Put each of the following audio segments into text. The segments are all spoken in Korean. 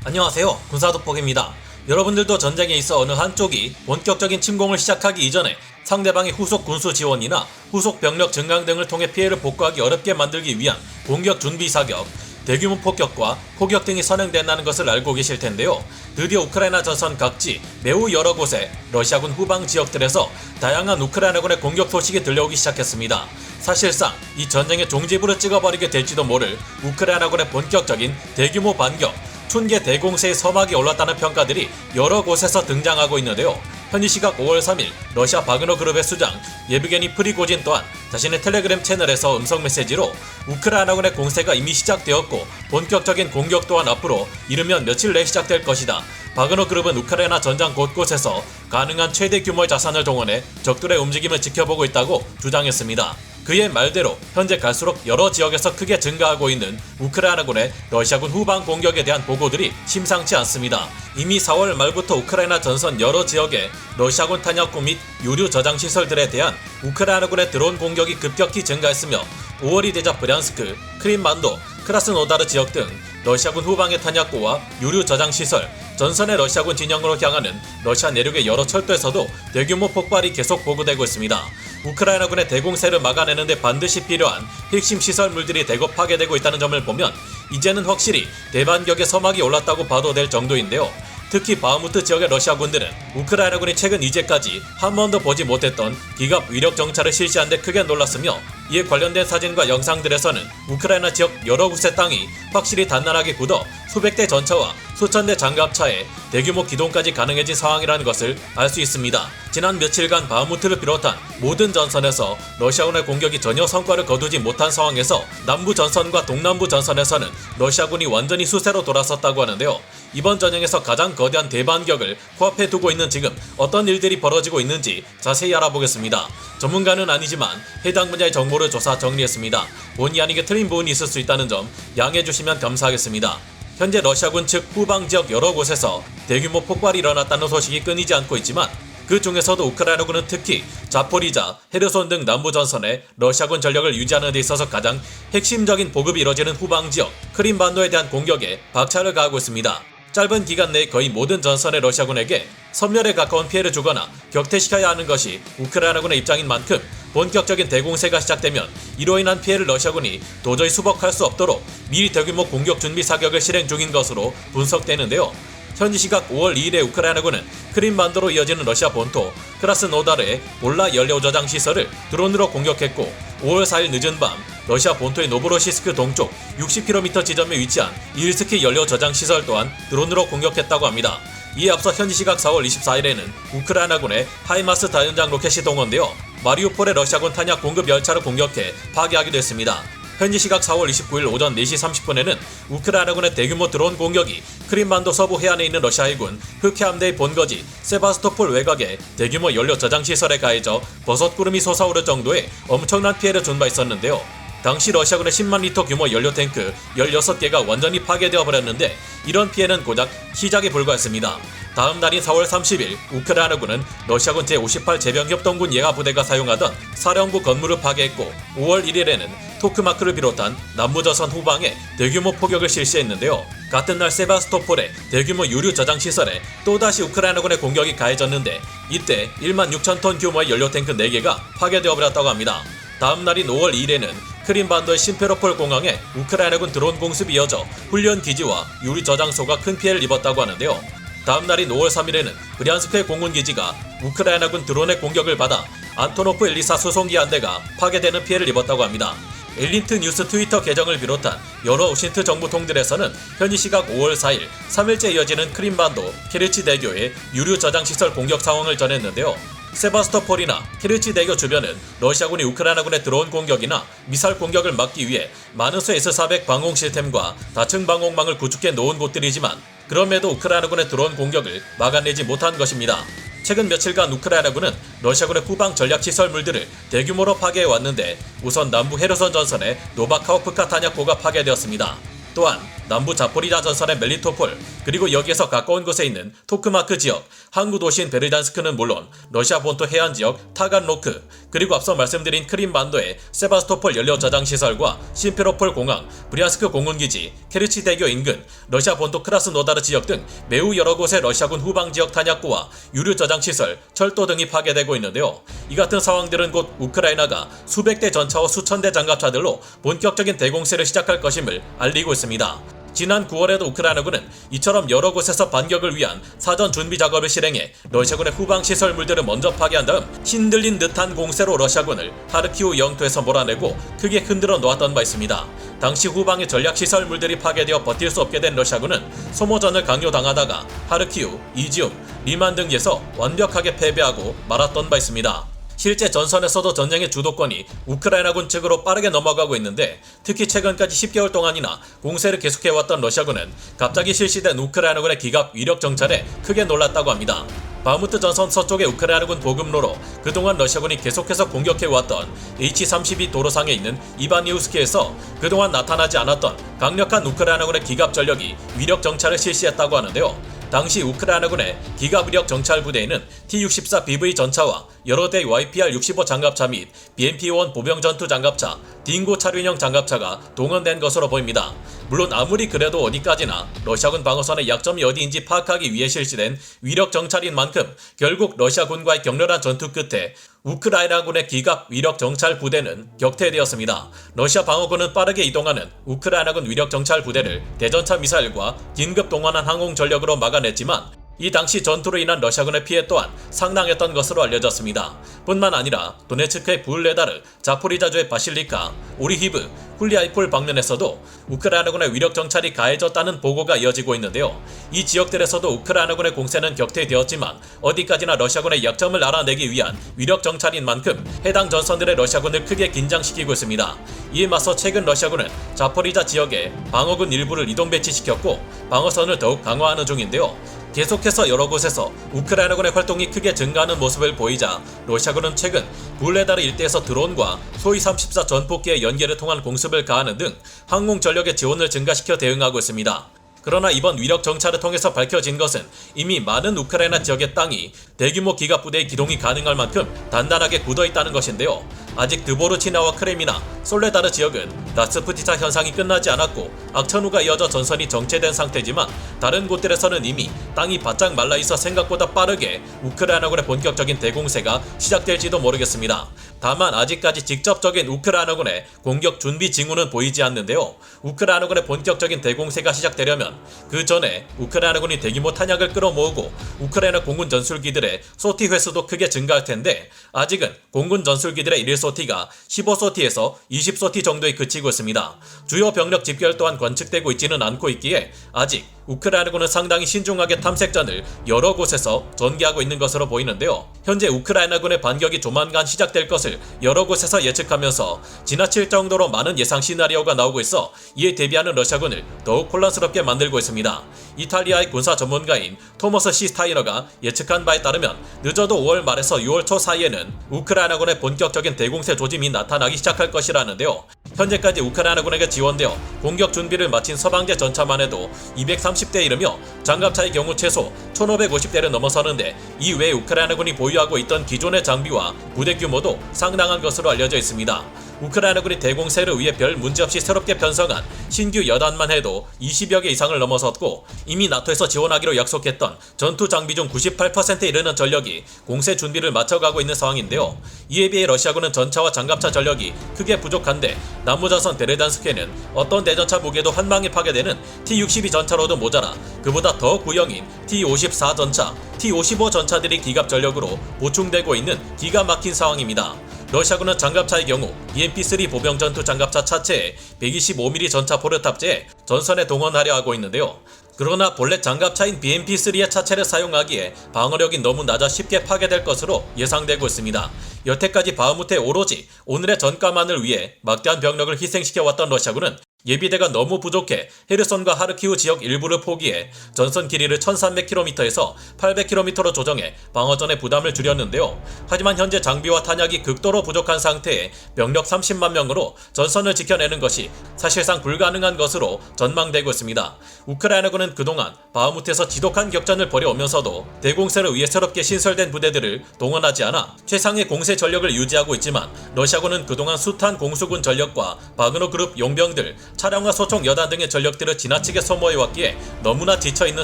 안녕하세요, 군사돋보기입니다. 여러분들도 전쟁에 있어 어느 한쪽이 본격적인 침공을 시작하기 이전에 상대방의 후속 군수 지원이나 후속 병력 증강 등을 통해 피해를 복구하기 어렵게 만들기 위한 공격 준비 사격, 대규모 폭격과 포격 등이 선행된다는 것을 알고 계실 텐데요. 드디어 우크라이나 전선 각지 매우 여러 곳에 러시아군 후방 지역들에서 다양한 우크라이나군의 공격 소식이 들려오기 시작했습니다. 사실상 이 전쟁의 종지부를 찍어버리게 될지도 모를 우크라이나군의 본격적인 대규모 반격, 춘계 대공세의 서막이 올랐다는 평가들이 여러 곳에서 등장하고 있는데요. 현지 시각 5월 3일 러시아 바그너 그룹의 수장 예브게니 프리고진 또한 자신의 텔레그램 채널에서 음성 메시지로 우크라이나군의 공세가 이미 시작되었고 본격적인 공격 또한 앞으로 이르면 며칠 내에 시작될 것이다. 바그너 그룹은 우크라이나 전장 곳곳에서 가능한 최대 규모의 자산을 동원해 적들의 움직임을 지켜보고 있다고 주장했습니다. 그의 말대로 현재 갈수록 여러 지역에서 크게 증가하고 있는 우크라이나군의 러시아군 후방 공격에 대한 보고들이 심상치 않습니다. 이미 4월 말부터 우크라이나 전선 여러 지역에 러시아군 탄약고 및 유류 저장 시설들에 대한 우크라이나군의 드론 공격이 급격히 증가했으며 5월이 되자 브얀스크, 크림반도, 크라스노다르 지역 등 러시아군 후방의 탄약고와 유류 저장 시설, 전선의 러시아군 진영으로 향하는 러시아 내륙의 여러 철도에서도 대규모 폭발이 계속 보고되고 있습니다. 우크라이나군의 대공세를 막아내는 데 반드시 필요한 핵심 시설물들이 대거 파괴되고 있다는 점을 보면 이제는 확실히 대반격의 서막이 올랐다고 봐도 될 정도인데요. 특히 바흐무트 지역의 러시아군들은 우크라이나군이 최근 이제까지 한 번도 보지 못했던 기갑 위력 정찰을 실시한 데 크게 놀랐으며 이에 관련된 사진과 영상들에서는 우크라이나 지역 여러 곳의 땅이 확실히 단단하게 굳어 수백 대 전차와 수천 대 장갑차에 대규모 기동까지 가능해진 상황이라는 것을 알 수 있습니다. 지난 며칠간 바흐무트를 비롯한 모든 전선에서 러시아군의 공격이 전혀 성과를 거두지 못한 상황에서 남부 전선과 동남부 전선에서는 러시아군이 완전히 수세로 돌아섰다고 하는데요. 이번 전쟁에서 가장 거대한 대반격을 코앞에 두고 있는 지금 어떤 일들이 벌어지고 있는지 자세히 알아보겠습니다. 전문가는 아니지만 해당 분야의 정보를 조사 정리했습니다. 본의 아니게 틀린 부분이 있을 수 있다는 점 양해해주시면 감사하겠습니다. 현재 러시아군 측 후방 지역 여러 곳에서 대규모 폭발이 일어났다는 소식이 끊이지 않고 있지만 그 중에서도 우크라이나군은 특히 자포리자, 헤르손 등 남부 전선에 러시아군 전력을 유지하는 데 있어서 가장 핵심적인 보급이 이뤄지는 후방 지역 크림반도에 대한 공격에 박차를 가하고 있습니다. 짧은 기간 내에 거의 모든 전선의 러시아군에게 섬멸에 가까운 피해를 주거나 격퇴시켜야 하는 것이 우크라이나군의 입장인 만큼 본격적인 대공세가 시작되면 이로 인한 피해를 러시아군이 도저히 수복할 수 없도록 미리 대규모 공격 준비 사격을 실행 중인 것으로 분석되는데요. 현지 시각 5월 2일에 우크라이나군은 크림반도로 이어지는 러시아 본토 크라스노다르의 올라 연료 저장 시설을 드론으로 공격했고 5월 4일 늦은 밤 러시아 본토의 노브로시스크 동쪽 60km 지점에 위치한 일스키 연료 저장 시설 또한 드론으로 공격했다고 합니다. 이에 앞서 현지 시각 4월 24일에는 우크라이나군의 하이마스 다연장 로켓이 동원되어 마리우폴의 러시아군 탄약 공급 열차를 공격해 파괴하기도 했습니다. 현지 시각 4월 29일 오전 4시 30분에는 우크라이나군의 대규모 드론 공격이 크림반도 서부 해안에 있는 러시아 해군 흑해 함대의 본거지 세바스토폴 외곽의 대규모 연료 저장 시설에 가해져 버섯구름이 솟아오를 정도의 엄청난 피해를 준 바 있었는데요. 당시 러시아군의 10만 리터 규모 연료 탱크 16개가 완전히 파괴되어 버렸는데 이런 피해는 고작 시작에 불과했습니다. 다음 날인 4월 30일 우크라이나군은 러시아군 제58 제병협동군 예하부대가 사용하던 사령부 건물을 파괴했고 5월 1일에는 토크마크를 비롯한 남부전선 후방에 대규모 포격을 실시했는데요. 같은 날 세바스토폴의 대규모 유류 저장 시설에 또다시 우크라이나군의 공격이 가해졌는데 이때 1만 6천 톤 규모의 연료 탱크 4개가 파괴되어 버렸다고 합니다. 다음 날인 5월 2일에는 크림반도의 심페로폴 공항에 우크라이나군 드론 공습이 이어져 훈련 기지와 유리 저장소가 큰 피해를 입었다고 하는데요. 다음 날인 5월 3일에는 브리안스크의 공군기지가 우크라이나군 드론의 공격을 받아 안토노프 엘리사 수송기 한 대가 파괴되는 피해를 입었다고 합니다. 엘린트 뉴스 트위터 계정을 비롯한 여러 오신트 정보통들에서는 현지 시각 5월 4일 3일째 이어지는 크림반도 케르치 대교의 유류 저장 시설 공격 상황을 전했는데요. 세바스토폴이나 케르치 대교 주변은 러시아군이 우크라이나군의 드론 공격이나 미사일 공격을 막기 위해 많은 수의 S-400 방공 시스템과 다층 방공망을 구축해 놓은 곳들이지만 그럼에도 우크라이나군의 드론 공격을 막아내지 못한 것입니다. 최근 며칠간 우크라이나군은 러시아군의 후방 전략시설물들을 대규모로 파괴해왔는데 우선 남부 헤르손 전선의 노바카오프카 탄약고가 파괴되었습니다. 또한 남부 자포리자 전선의 멜리토폴, 그리고 여기에서 가까운 곳에 있는 토크마크 지역, 항구 도시인 베르잔스크는 물론 러시아 본토 해안 지역 타간로크, 그리고 앞서 말씀드린 크림반도의 세바스토폴 연료 저장 시설과 심페로폴 공항, 브리안스크 공군기지, 케르치 대교 인근, 러시아 본토 크라스노다르 지역 등 매우 여러 곳의 러시아군 후방 지역 탄약고와 유류 저장 시설, 철도 등이 파괴되고 있는데요. 이 같은 상황들은 곧 우크라이나가 수백 대 전차와 수천 대 장갑차들로 본격적인 대공세를 시작할 것임을 알리고 있습니다. 지난 9월에도 우크라이나군은 이처럼 여러 곳에서 반격을 위한 사전 준비 작업을 실행해 러시아군의 후방 시설물들을 먼저 파괴한 다음 신들린 듯한 공세로 러시아군을 하르키우 영토에서 몰아내고 크게 흔들어 놓았던 바 있습니다. 당시 후방의 전략 시설물들이 파괴되어 버틸 수 없게 된 러시아군은 소모전을 강요당하다가 하르키우, 이지움, 리만 등지에서 완벽하게 패배하고 말았던 바 있습니다. 실제 전선에서도 전쟁의 주도권이 우크라이나군 측으로 빠르게 넘어가고 있는데, 특히 최근까지 10개월 동안이나 공세를 계속해왔던 러시아군은 갑자기 실시된 우크라이나군의 기갑 위력 정찰에 크게 놀랐다고 합니다. 바흐무트 전선 서쪽의 우크라이나군 보급로로 그동안 러시아군이 계속해서 공격해왔던 H-32 도로상에 있는 이바니우스키에서 그동안 나타나지 않았던 강력한 우크라이나군의 기갑 전력이 위력 정찰을 실시했다고 하는데요. 당시 우크라이나군의 기갑 위력 정찰 부대에는 T-64BV 전차와 여러 대의 YPR-65 장갑차 및 BMP-1 보병 전투 장갑차, 딩고 차륜형 장갑차가 동원된 것으로 보입니다. 물론 아무리 그래도 어디까지나 러시아군 방어선의 약점이 어디인지 파악하기 위해 실시된 위력 정찰인 만큼 결국 러시아군과의 격렬한 전투 끝에 우크라이나군의 기갑 위력 정찰 부대는 격퇴되었습니다. 러시아 방어군은 빠르게 이동하는 우크라이나군 위력 정찰 부대를 대전차 미사일과 긴급 동원한 항공 전력으로 막아냈지만, 이 당시 전투로 인한 러시아군의 피해 또한 상당했던 것으로 알려졌습니다. 뿐만 아니라 도네츠크의 불레다르, 자포리자주의 바실리카, 오리히브, 훌리아이폴 방면에서도 우크라이나군의 위력 정찰이 가해졌다는 보고가 이어지고 있는데요. 이 지역들에서도 우크라이나군의 공세는 격퇴되었지만 어디까지나 러시아군의 약점을 알아내기 위한 위력 정찰인 만큼 해당 전선들의 러시아군을 크게 긴장시키고 있습니다. 이에 맞서 최근 러시아군은 자포리자 지역에 방어군 일부를 이동 배치시켰고 방어선을 더욱 강화하는 중인데요. 계속해서 여러 곳에서 우크라이나군의 활동이 크게 증가하는 모습을 보이자 러시아군은 최근 불레다르 일대에서 드론과 소위 34 전폭기의 연계를 통한 공습을 가하는 등 항공 전력의 지원을 증가시켜 대응하고 있습니다. 그러나 이번 위력 정찰을 통해서 밝혀진 것은 이미 많은 우크라이나 지역의 땅이 대규모 기갑 부대의 기동이 가능할 만큼 단단하게 굳어있다는 것인데요. 아직 드보르치나와 크레미나, 솔레다르 지역은 라스푸티차 현상이 끝나지 않았고 악천후가 이어져 전선이 정체된 상태지만, 다른 곳들에서는 이미 땅이 바짝 말라있어 생각보다 빠르게 우크라이나군의 본격적인 대공세가 시작될지도 모르겠습니다. 다만 아직까지 직접적인 우크라이나군의 공격 준비 징후는 보이지 않는데요. 우크라이나군의 본격적인 대공세가 시작되려면 그 전에 우크라이나군이 대규모 탄약을 끌어모으고 우크라이나 공군 전술기들의 소티 횟수도 크게 증가할 텐데, 아직은 공군 전술기들의 일일 소티가 15소티에서 20소티 정도에 그치고 있습니다. 주요 병력 집결 또한 관측되고 있지는 않고 있기에 아직 우크라이나군은 상당히 신중하게 탐색전을 여러 곳에서 전개하고 있는 것으로 보이는데요. 현재 우크라이나군의 반격이 조만간 시작될 것을 여러 곳에서 예측하면서 지나칠 정도로 많은 예상 시나리오가 나오고 있어 이에 대비하는 러시아군을 더욱 혼란스럽게 만들고 있습니다. 이탈리아의 군사 전문가인 토머스 시 스타이너가 예측한 바에 따르면 늦어도 5월 말에서 6월 초 사이에는 우크라이나군의 본격적인 대공세 조짐이 나타나기 시작할 것이라는데요. 현재까지 우크라이나군에게 지원되어 공격 준비를 마친 서방제 전차만 해도 230대에 이르며 장갑차의 경우 최소 1550대를 넘어서는데, 이외에 우크라이나군이 보유하고 있던 기존의 장비와 부대 규모도 상당한 것으로 알려져 있습니다. 우크라이나군이 대공세를 위해 별 문제없이 새롭게 편성한 신규 여단만 해도 20여 개 이상을 넘어섰고, 이미 나토에서 지원하기로 약속했던 전투 장비 중 98%에 이르는 전력이 공세 준비를 마쳐가고 있는 상황인데요. 이에 비해 러시아군은 전차와 장갑차 전력이 크게 부족한데, 남부전선 베르단스크에는 어떤 대전차 무기에도 한 방에 파괴되는 T-62 전차로도 모자라 그보다 더 구형인 T-54 전차, T-55 전차들이 기갑 전력으로 보충되고 있는 기가 막힌 상황입니다. 러시아군은 장갑차의 경우 BMP-3 보병 전투 장갑차 차체에 125mm 전차포를 탑재해 전선에 동원하려 하고 있는데요. 그러나 본래 장갑차인 BMP-3의 차체를 사용하기에 방어력이 너무 낮아 쉽게 파괴될 것으로 예상되고 있습니다. 여태까지 바흐무트에 오로지 오늘의 전과만을 위해 막대한 병력을 희생시켜왔던 러시아군은 예비대가 너무 부족해 헤르손과 하르키우 지역 일부를 포기해 전선 길이를 1300km에서 800km로 조정해 방어전의 부담을 줄였는데요. 하지만 현재 장비와 탄약이 극도로 부족한 상태에 병력 30만 명으로 전선을 지켜내는 것이 사실상 불가능한 것으로 전망되고 있습니다. 우크라이나군은 그동안 바흐무트에서 지독한 격전을 벌여오면서도 대공세를 위해 새롭게 신설된 부대들을 동원하지 않아 최상의 공세 전력을 유지하고 있지만 러시아군은 그동안 숱한 공수군 전력과 바그너 그룹 용병들, 차량과 소총 여단 등의 전력들을 지나치게 소모해왔기에 너무나 지쳐있는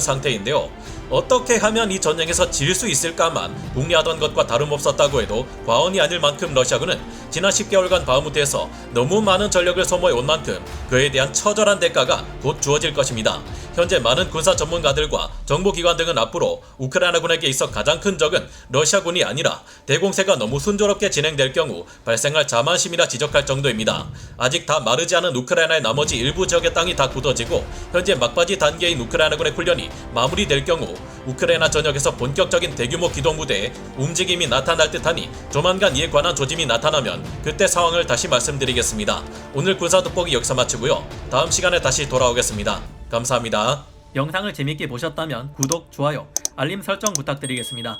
상태인데요. 어떻게 하면 이 전쟁에서 질 수 있을까만 궁리하던 것과 다름없었다고 해도 과언이 아닐 만큼 러시아군은 지난 10개월간 바흐무트에서 너무 많은 전력을 소모해온 만큼 그에 대한 처절한 대가가 곧 주어질 것입니다. 현재 많은 군사 전문가들과 정보기관 등은 앞으로 우크라이나군에게 있어 가장 큰 적은 러시아군이 아니라 대공세가 너무 순조롭게 진행될 경우 발생할 자만심이라 지적할 정도입니다. 아직 다 마르지 않은 우크라이나의 나머지 일부 지역의 땅이 다 굳어지고 현재 막바지 단계인 우크라이나군의 훈련이 마무리될 경우 우크라이나 전역에서 본격적인 대규모 기동부대의 움직임이 나타날 듯하니 조만간 이에 관한 조짐이 나타나면 그때 상황을 다시 말씀드리겠습니다. 오늘 군사 돋보기 여기서 마치고요. 다음 시간에 다시 돌아오겠습니다. 감사합니다. 영상을 재밌게 보셨다면 구독, 좋아요, 알림 설정 부탁드리겠습니다.